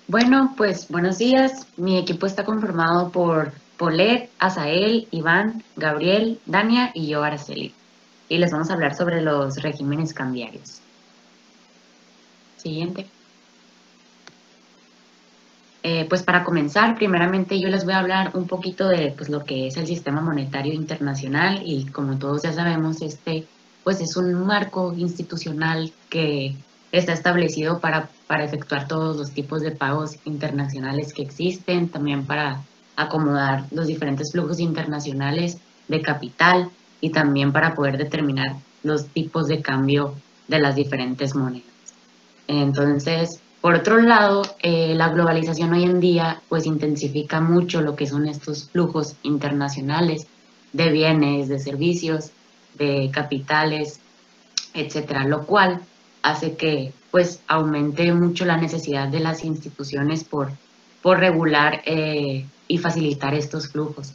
Bueno, pues buenos días. Mi equipo está conformado por Polet, Asael, Iván, Gabriel, Dania y yo, Araceli. Y les vamos a hablar sobre los regímenes cambiarios. Siguiente. Pues para comenzar, primeramente yo les voy a hablar un poquito de pues, lo que es el sistema monetario internacional y como todos ya sabemos, pues es un marco institucional que está establecido para efectuar todos los tipos de pagos internacionales que existen, también para acomodar los diferentes flujos internacionales de capital y también para poder determinar los tipos de cambio de las diferentes monedas. Entonces, por otro lado, la globalización hoy en día pues intensifica mucho lo que son estos flujos internacionales de bienes, de servicios, de capitales, etcétera, lo cual hace que pues aumente mucho la necesidad de las instituciones por regular y facilitar estos flujos.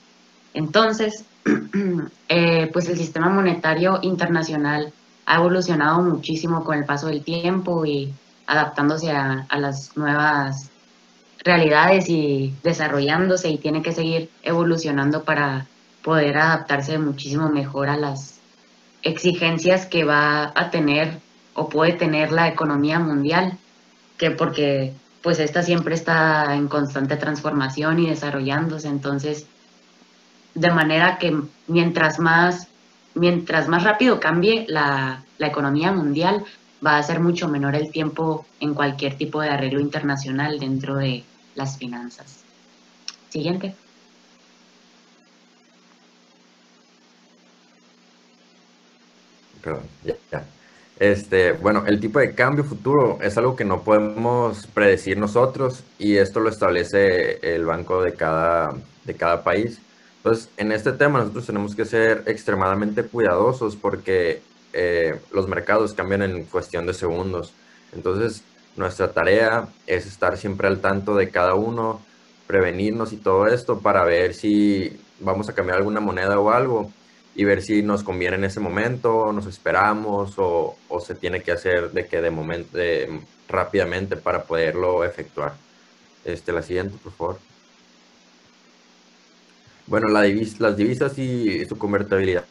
Entonces, pues el sistema monetario internacional ha evolucionado muchísimo con el paso del tiempo y adaptándose a las nuevas realidades y desarrollándose y tiene que seguir evolucionando para poder adaptarse muchísimo mejor a las exigencias que va a tener o puede tener la economía mundial, que porque pues esta siempre está en constante transformación y desarrollándose, entonces de manera que mientras más rápido cambie la economía mundial, va a ser mucho menor el tiempo en cualquier tipo de arreglo internacional dentro de las finanzas. Siguiente. Perdón, ya. Bueno, el tipo de cambio futuro es algo que no podemos predecir nosotros y esto lo establece el banco de cada país. Entonces, en este tema nosotros tenemos que ser extremadamente cuidadosos porque los mercados cambian en cuestión de segundos. Entonces, nuestra tarea es estar siempre al tanto de cada uno, prevenirnos y todo esto para ver si vamos a cambiar alguna moneda o algo y ver si nos conviene en ese momento, nos esperamos o se tiene que hacer de que de momento, rápidamente para poderlo efectuar. La siguiente, por favor. Bueno, las divisas y su convertibilidad.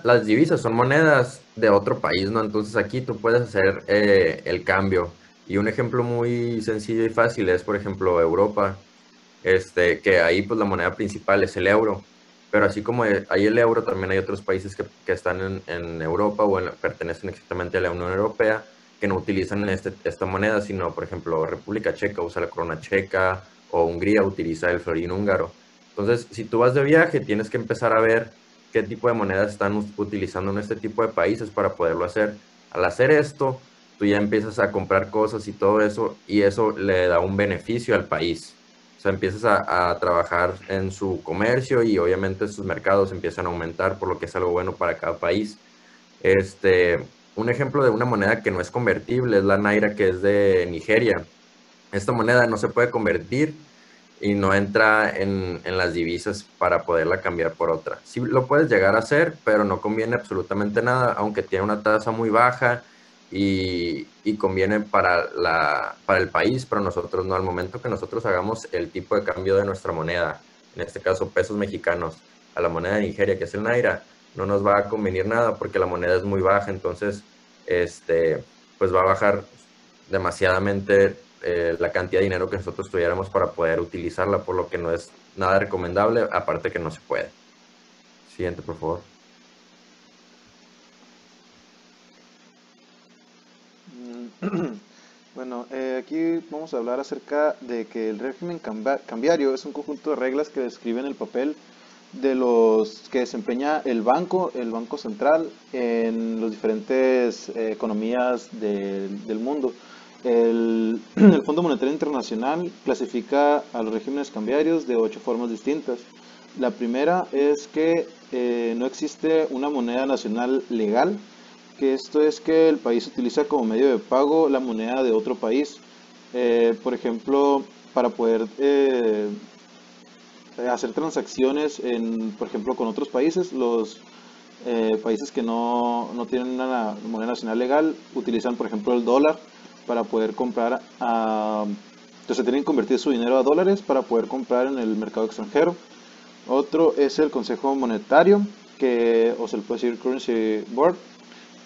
Las divisas son monedas de otro país, ¿no? Entonces aquí tú puedes hacer el cambio. Y un ejemplo muy sencillo y fácil es, por ejemplo, Europa. Que ahí pues la moneda principal es el euro, pero así como hay el euro, también hay otros países que están en Europa pertenecen exactamente a la Unión Europea que no utilizan esta moneda, sino por ejemplo República Checa usa la corona checa o Hungría utiliza el florín húngaro. Entonces, si tú vas de viaje, tienes que empezar a ver qué tipo de monedas están utilizando en este tipo de países para poderlo hacer. Al hacer esto, tú ya empiezas a comprar cosas y todo eso, y eso le da un beneficio al país. O sea, empiezas a trabajar en su comercio y obviamente sus mercados empiezan a aumentar, por lo que es algo bueno para cada país. Un ejemplo de una moneda que no es convertible es la Naira, que es de Nigeria. Esta moneda no se puede convertir y no entra en las divisas para poderla cambiar por otra. Sí lo puedes llegar a hacer, pero no conviene absolutamente nada, aunque tiene una tasa muy baja y conviene para el país, pero nosotros no. Al momento que nosotros hagamos el tipo de cambio de nuestra moneda, en este caso pesos mexicanos, a la moneda de Nigeria, que es el Naira, no nos va a convenir nada porque la moneda es muy baja, entonces, pues va a bajar demasiadamente la cantidad de dinero que nosotros tuviéramos para poder utilizarla, por lo que no es nada recomendable, aparte que no se puede. Siguiente, por favor. Bueno, aquí vamos a hablar acerca de que el régimen cambiario es un conjunto de reglas que describen el papel de los que desempeña el Banco Central, en las diferentes economías del mundo. El Fondo Monetario Internacional clasifica a los regímenes cambiarios de 8 formas distintas. La primera es que no existe una moneda nacional legal, que esto es que el país utiliza como medio de pago la moneda de otro país. Por ejemplo, para poder hacer transacciones, por ejemplo, con otros países, los países que no tienen una moneda nacional legal utilizan, por ejemplo, el dólar para poder comprar entonces tienen que convertir su dinero a dólares para poder comprar en el mercado extranjero. Otro es el Consejo Monetario, o se le puede decir Currency Board,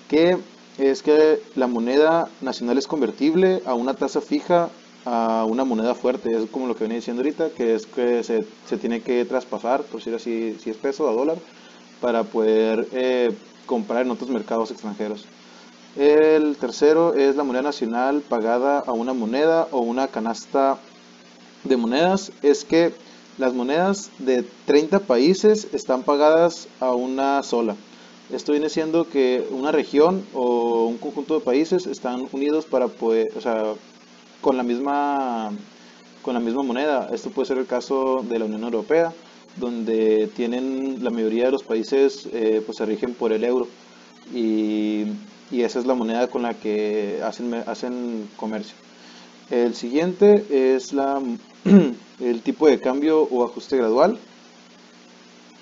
que es que la moneda nacional es convertible a una tasa fija, a una moneda fuerte. Es como lo que venía diciendo ahorita, que es que se tiene que traspasar, por decir así, si es peso a dólar, para poder comprar en otros mercados extranjeros. El tercero es la moneda nacional pagada a una moneda o una canasta de monedas. Es que las monedas de 30 países están pagadas a una sola. Esto viene siendo que una región o un conjunto de países están unidos para poder, o sea, con la misma moneda. Esto puede ser el caso de la Unión Europea, donde tienen la mayoría de los países pues se rigen por el euro y esa es la moneda con la que hacen comercio. El siguiente es el tipo de cambio o ajuste gradual,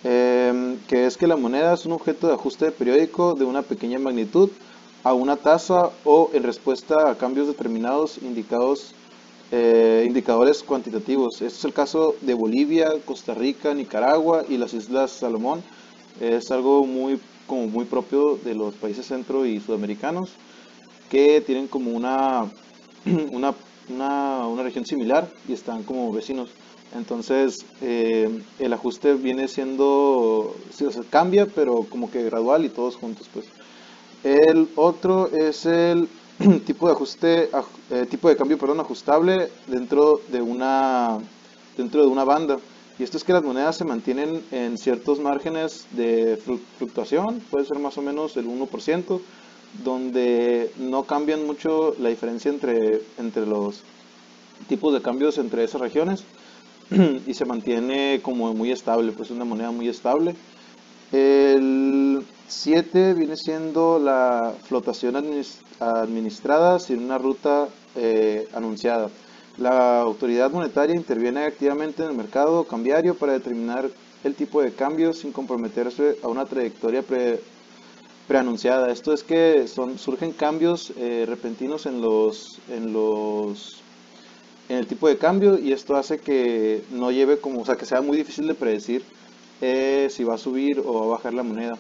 que es que la moneda es un objeto de ajuste periódico de una pequeña magnitud a una tasa o en respuesta a cambios determinados indicadores cuantitativos. Este es el caso de Bolivia, Costa Rica, Nicaragua y las Islas Salomón. Es algo muy propio de los países centro y sudamericanos, que tienen como una región similar y están como vecinos. Entonces el ajuste viene siendo, sí, o sea, cambia, pero como que gradual y todos juntos, pues. El otro es el tipo de cambio, perdón, ajustable dentro de una banda. Y esto es que las monedas se mantienen en ciertos márgenes de fluctuación, puede ser más o menos el 1%, donde no cambian mucho la diferencia entre los tipos de cambios entre esas regiones y se mantiene como muy estable, pues es una moneda muy estable. El 7 viene siendo la flotación administrada sin una ruta anunciada. La autoridad monetaria interviene activamente en el mercado cambiario para determinar el tipo de cambio sin comprometerse a una trayectoria preanunciada. Esto es que surgen cambios repentinos en el tipo de cambio y esto hace que no lleve o sea, que sea muy difícil de predecir si va a subir o va a bajar la moneda.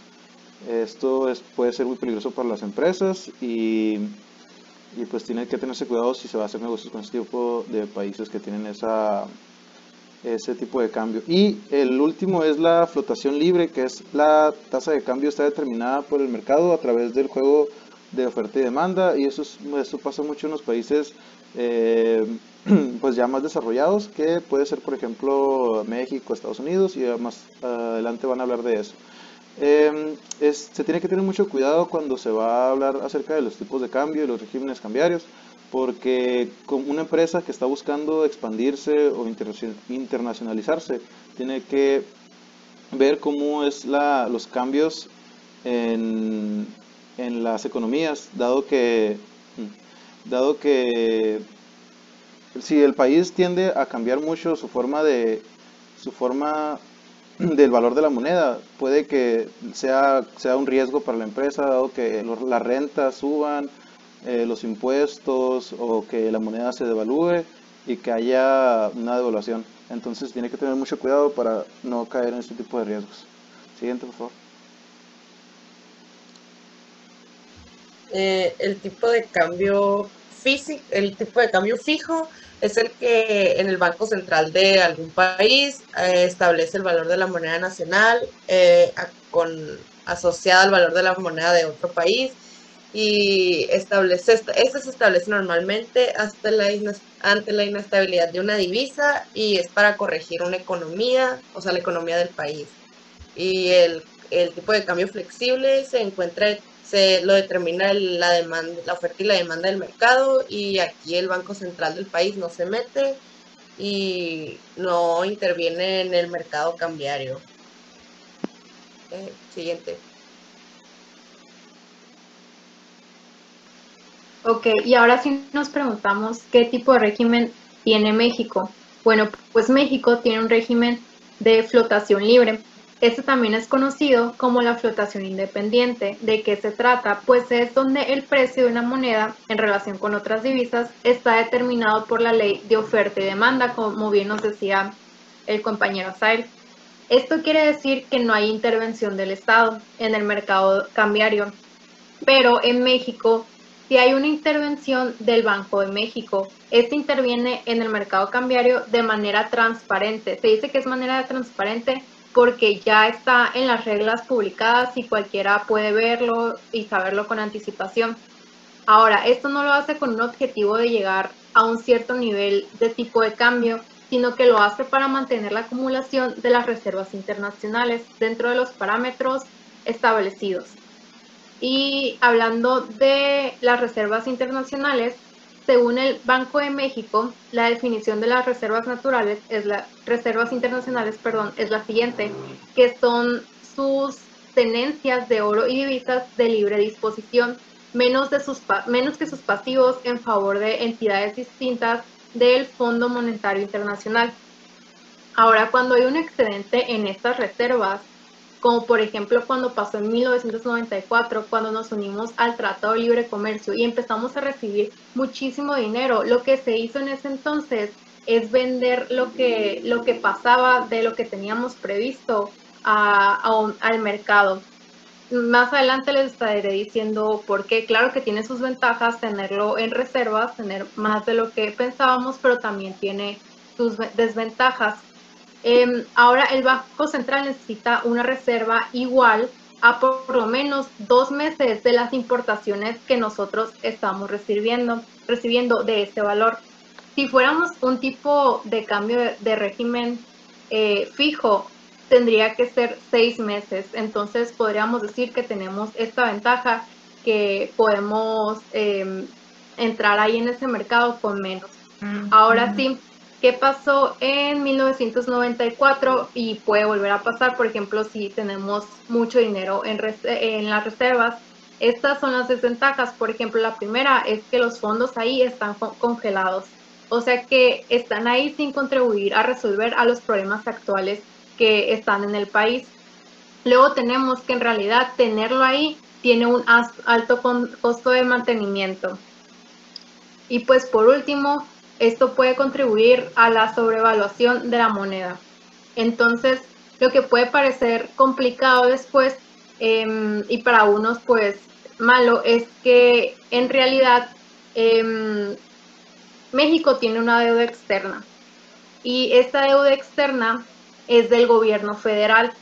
Esto puede ser muy peligroso para las empresas y pues tiene que tenerse cuidado si se va a hacer negocios con este tipo de países que tienen ese tipo de cambio. Y el último es la flotación libre, que es la tasa de cambio está determinada por el mercado a través del juego de oferta y demanda, y eso pasa mucho en los países pues ya más desarrollados, que puede ser por ejemplo México, Estados Unidos, y más adelante van a hablar de eso. Se tiene que tener mucho cuidado cuando se va a hablar acerca de los tipos de cambio y los regímenes cambiarios, porque como una empresa que está buscando expandirse o internacionalizarse, tiene que ver cómo es los cambios en las economías, dado que si el país tiende a cambiar mucho su forma del valor de la moneda, puede que sea un riesgo para la empresa, dado que las rentas suban, los impuestos o que la moneda se devalúe y que haya una devaluación. Entonces tiene que tener mucho cuidado para no caer en este tipo de riesgos. Siguiente, por favor. El tipo de cambio el tipo de cambio fijo es el que en el Banco Central de algún país establece el valor de la moneda nacional asociada al valor de la moneda de otro país, y este se establece normalmente ante la inestabilidad de una divisa, y es para corregir una economía, o sea, la economía del país. Y el tipo de cambio flexible lo determina la oferta y la demanda del mercado, y aquí el Banco Central del país no se mete y no interviene en el mercado cambiario. Siguiente. Ok, y ahora sí nos preguntamos qué tipo de régimen tiene México. Bueno, pues México tiene un régimen de flotación libre. Este también es conocido como la flotación independiente. ¿De qué se trata? Pues es donde el precio de una moneda en relación con otras divisas está determinado por la ley de oferta y demanda, como bien nos decía el compañero Asael. Esto quiere decir que no hay intervención del Estado en el mercado cambiario, pero en México sí hay una intervención del Banco de México. Este interviene en el mercado cambiario de manera transparente. Se dice que es manera transparente porque ya está en las reglas publicadas y cualquiera puede verlo y saberlo con anticipación. Ahora, esto no lo hace con un objetivo de llegar a un cierto nivel de tipo de cambio, sino que lo hace para mantener la acumulación de las reservas internacionales dentro de los parámetros establecidos. Y hablando de las reservas internacionales, según el Banco de México, la definición de las reservas naturales reservas internacionales, es la siguiente, que son sus tenencias de oro y divisas de libre disposición, menos que sus pasivos en favor de entidades distintas del Fondo Monetario Internacional. Ahora, cuando hay un excedente en estas reservas, como por ejemplo cuando pasó en 1994, cuando nos unimos al Tratado de Libre Comercio y empezamos a recibir muchísimo dinero, lo que se hizo en ese entonces es vender lo que pasaba de lo que teníamos previsto al mercado. Más adelante les estaré diciendo por qué. Claro que tiene sus ventajas tenerlo en reservas, tener más de lo que pensábamos, pero también tiene sus desventajas. Ahora el Banco Central necesita una reserva igual a por lo menos 2 meses de las importaciones que nosotros estamos recibiendo de este valor. Si fuéramos un tipo de cambio de régimen fijo, tendría que ser 6 meses. Entonces podríamos decir que tenemos esta ventaja, que podemos entrar ahí en ese mercado con menos. Ahora sí, ¿qué pasó en 1994 y puede volver a pasar? Por ejemplo, si tenemos mucho dinero en las reservas. Estas son las desventajas. Por ejemplo, la primera es que los fondos ahí están congelados. O sea que están ahí sin contribuir a resolver a los problemas actuales que están en el país. Luego tenemos que en realidad tenerlo ahí tiene un alto costo de mantenimiento. Y pues por último, esto puede contribuir a la sobrevaluación de la moneda. Entonces, lo que puede parecer complicado después y para unos pues malo es que en realidad México tiene una deuda externa y esta deuda externa es del gobierno federal,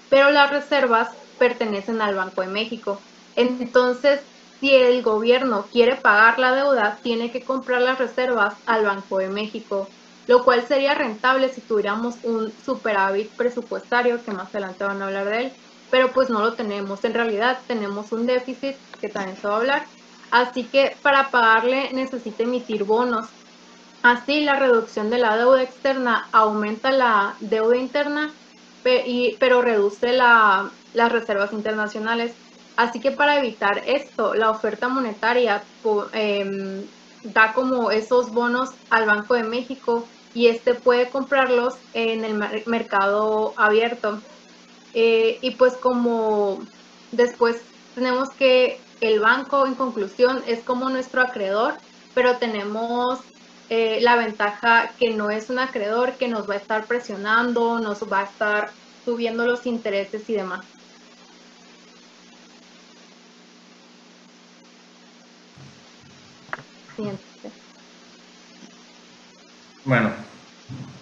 pero las reservas pertenecen al Banco de México. Entonces, si el gobierno quiere pagar la deuda, tiene que comprar las reservas al Banco de México, lo cual sería rentable si tuviéramos un superávit presupuestario, que más adelante van a hablar de él, pero pues no lo tenemos. En realidad tenemos un déficit, que también se va a hablar, así que para pagarle necesita emitir bonos. Así, la reducción de la deuda externa aumenta la deuda interna, pero reduce las reservas internacionales. Así que para evitar esto, la oferta monetaria da como esos bonos al Banco de México y este puede comprarlos en el mercado abierto. Y pues como después tenemos que el banco, en conclusión, es como nuestro acreedor, pero tenemos la ventaja que no es un acreedor que nos va a estar presionando, nos va a estar subiendo los intereses y demás. Siguiente. Bueno,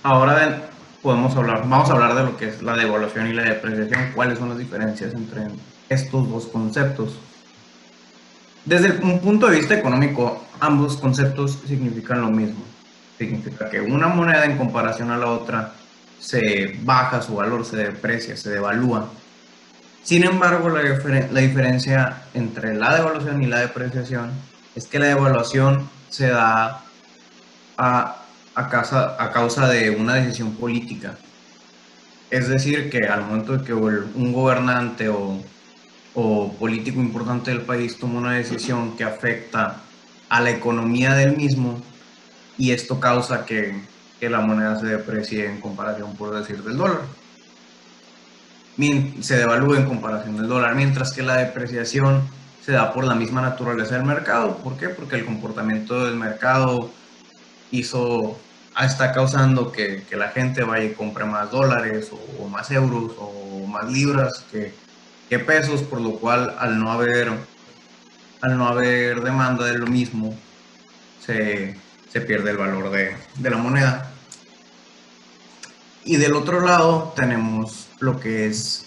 ahora vamos a hablar de lo que es la devaluación y la depreciación, cuáles son las diferencias entre estos dos conceptos. Desde un punto de vista económico, ambos conceptos significan lo mismo. Significa que una moneda en comparación a la otra se baja su valor, se deprecia, se devalúa. Sin embargo, la diferencia entre la devaluación y la depreciación es que la devaluación se da a causa de una decisión política. Es decir, que al momento de que un gobernante o político importante del país toma una decisión que afecta a la economía del mismo, y esto causa que la moneda se deprecie en comparación, por decir, del dólar. se devalúa en comparación del dólar, mientras que la depreciación se da por la misma naturaleza del mercado. ¿Por qué? Porque el comportamiento del mercado está causando que la gente vaya y compre más dólares o más euros o más libras que pesos, por lo cual al no haber demanda de lo mismo, se pierde el valor de la moneda. Y del otro lado tenemos lo que es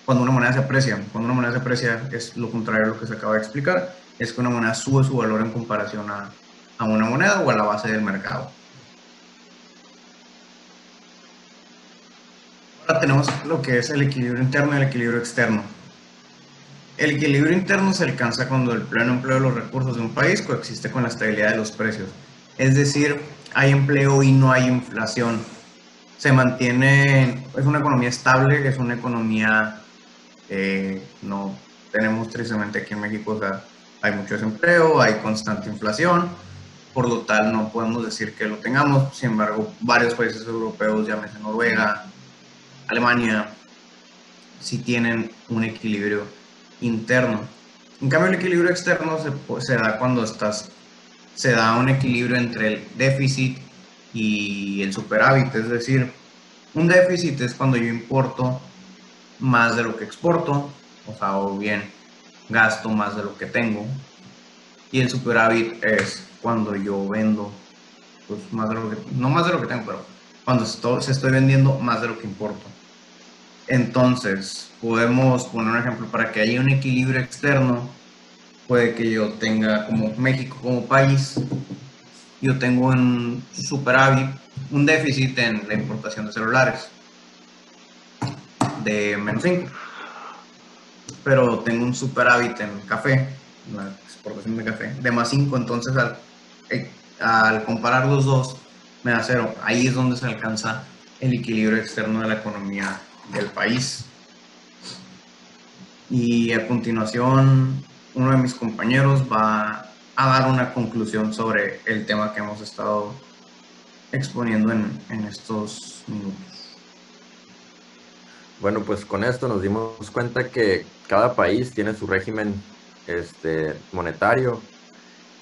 cuando una moneda se aprecia. Cuando una moneda se aprecia es lo contrario a lo que se acaba de explicar, es que una moneda sube su valor en comparación a una moneda o a la base del mercado. Ahora tenemos lo que es el equilibrio interno y el equilibrio externo. El equilibrio interno se alcanza cuando el pleno empleo de los recursos de un país coexiste con la estabilidad de los precios. Es decir, hay empleo y no hay inflación. Se mantiene, es una economía estable, es una economía, no tenemos tristemente aquí en México, o sea, hay mucho desempleo, hay constante inflación, por lo tal no podemos decir que lo tengamos. Sin embargo, varios países europeos, llámese Noruega, Alemania, sí tienen un equilibrio interno. En cambio, el equilibrio externo se da cuando se da un equilibrio entre el déficit y el superávit. Es decir, un déficit es cuando yo importo más de lo que exporto, o sea, o bien gasto más de lo que tengo. Y el superávit es cuando yo vendo, pues más de lo que, no más de lo que tengo, pero cuando se estoy vendiendo más de lo que importo. Entonces, podemos poner un ejemplo para que haya un equilibrio externo. Puede que yo tenga, como México como país, yo tengo un superávit, un déficit en la importación de celulares de -5, pero tengo un superávit en café, la exportación de café, de +5. Entonces al comparar los dos me da 0. Ahí es donde se alcanza el equilibrio externo de la economía del país. Y a continuación uno de mis compañeros va a dar una conclusión sobre el tema que hemos estado exponiendo en estos minutos. Bueno, pues con esto nos dimos cuenta que cada país tiene su régimen monetario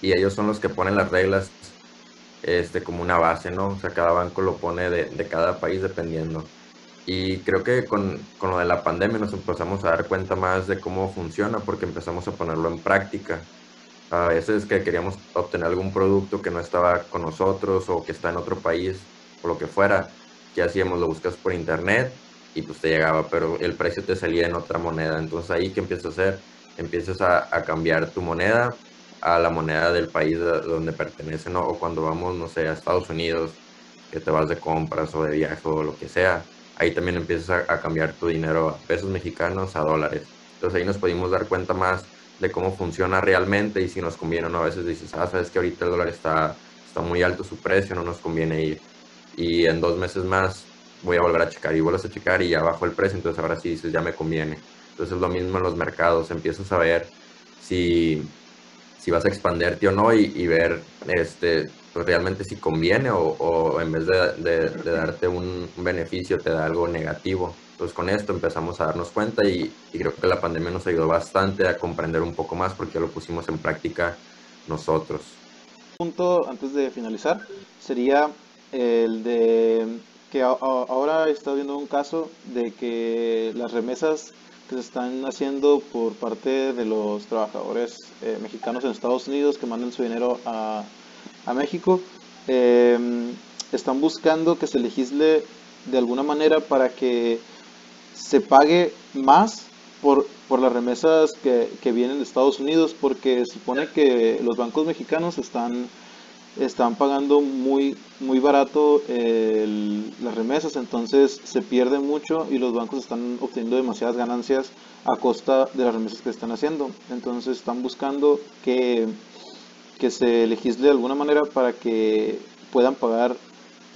y ellos son los que ponen las reglas como una base, ¿no? O sea, cada banco lo pone de cada país dependiendo. Y creo que con lo de la pandemia nos empezamos a dar cuenta más de cómo funciona porque empezamos a ponerlo en práctica. A veces que queríamos obtener algún producto que no estaba con nosotros o que está en otro país o lo que fuera, ¿qué hacíamos? Lo buscas por internet y pues te llegaba, pero el precio te salía en otra moneda. Entonces ahí, ¿qué empiezas a hacer? Empiezas a cambiar tu moneda a la moneda del país donde pertenece, ¿no? O cuando vamos, no sé, a Estados Unidos, que te vas de compras o de viaje o lo que sea, ahí también empiezas a cambiar tu dinero a pesos mexicanos a dólares. Entonces ahí nos pudimos dar cuenta más de cómo funciona realmente y si nos conviene o no. A veces dices, sabes que ahorita el dólar está muy alto su precio, no nos conviene ir. Y en 2 meses más voy a volver a checar y vuelves a checar y ya bajó el precio, entonces ahora sí dices, ya me conviene. Entonces es lo mismo en los mercados, empiezas a ver si vas a expanderte o no y ver pues realmente si conviene o en vez de darte un beneficio te da algo negativo. Entonces con esto empezamos a darnos cuenta y creo que la pandemia nos ayudó bastante a comprender un poco más porque lo pusimos en práctica nosotros. Punto antes de finalizar sería el de que ahora está viendo un caso de que las remesas que se están haciendo por parte de los trabajadores mexicanos en Estados Unidos que mandan su dinero a México, están buscando que se legisle de alguna manera para que se pague más por las remesas que vienen de Estados Unidos, porque se supone que los bancos mexicanos están pagando muy barato las remesas, entonces se pierde mucho y los bancos están obteniendo demasiadas ganancias a costa de las remesas que están haciendo. Entonces están buscando que se legisle de alguna manera para que puedan pagar,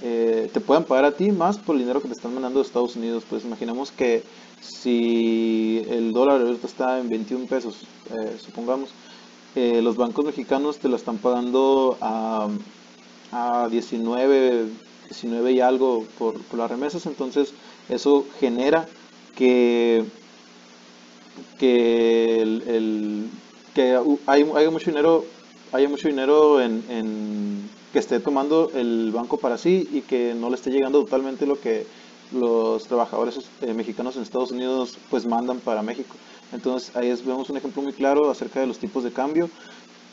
te puedan pagar a ti más por el dinero que te están mandando de Estados Unidos. Pues imaginamos que si el dólar ahorita está en 21 pesos, supongamos, los bancos mexicanos te lo están pagando a 19 y algo por las remesas, entonces Eso genera que haya mucho dinero en que esté tomando el banco para sí y que no le esté llegando totalmente lo que los trabajadores mexicanos en Estados Unidos pues mandan para México. Entonces ahí vemos un ejemplo muy claro acerca de los tipos de cambio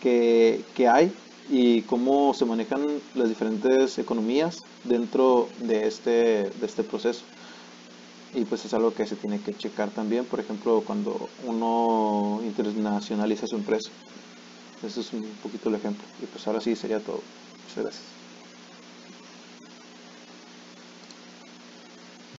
que hay y cómo se manejan las diferentes economías dentro de este proceso. Y pues es algo que se tiene que checar también, por ejemplo, cuando uno internacionaliza su empresa. Ese es un poquito el ejemplo. Y pues ahora sí sería todo. Muchas gracias.